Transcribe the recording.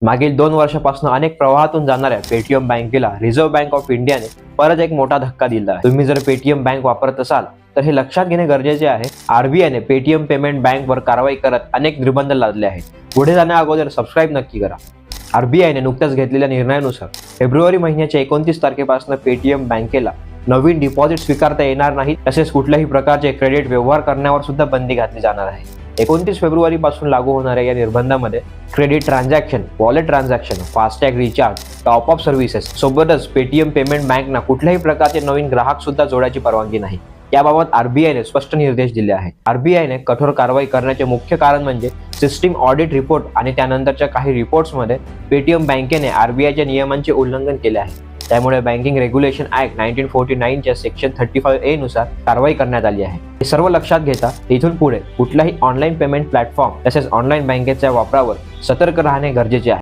मागील 2 वर्षापासून अनेक प्रवाहातून जाणाऱ्या पेटीएम बँकेला रिझर्व्ह बँक ऑफ इंडियाने परत एक मोठा धक्का दिला आहे। तुम्ही जर पेटीएम बँक वापरत असाल तर हे लक्षात घेणे गरजेचे आहे। आरबीआयने पेटीएम पेमेंट बँकवर कारवाई करत अनेक निर्बंध लादले आहेत। पुढे जाण्या अगोदर सबस्क्राईब नक्की करा। आरबीआयने नुकत्याच घेतलेल्या निर्णयानुसार फेब्रुवारी महिन्याच्या 29 तारखेपासून पेटीएम बँकेला नवीन डिपॉझिट स्वीकारता येणार नाही, तसेच कुठल्याही प्रकारचे क्रेडिट व्यवहार करण्यावर सुद्धा बंदी घातली जाणार आहे। 29 फेब्रुवारी पासून लागू होणाऱ्या या निर्बंधामध्ये credit transaction, wallet transaction, FASTag recharge, top up services सोबतच पेटीएम पेमेंट बँकना कुठल्याही प्रकारचे नवीन ग्राहक सुद्धा जोडायची परवानगी नाही। याबाबत आरबीआयने स्पष्ट निर्देश दिले आहेत। आरबीआयने कठोर कारवाई करण्याचे मुख्य कारण म्हणजे सिस्टीम ऑडिट रिपोर्ट आणि त्यानंतरच्या काही रिपोर्ट्समध्ये पेटीएम बँकेने आरबीआयच्या नियमांचे उल्लंघन केले आहे। त्यामुळे बँकिंग रेग्युलेशन ऍक्ट 1949 च्या सेक्शन 35A नुसार कारवाई करण्यात आली आहे। हे सर्व लक्षात घेता इथून पुढे कुठल्याही ऑनलाईन पेमेंट प्लॅटफॉर्म तसेच ऑनलाईन बँकेच्या वापरावर सतर्क राहणे गरजेचे आहे।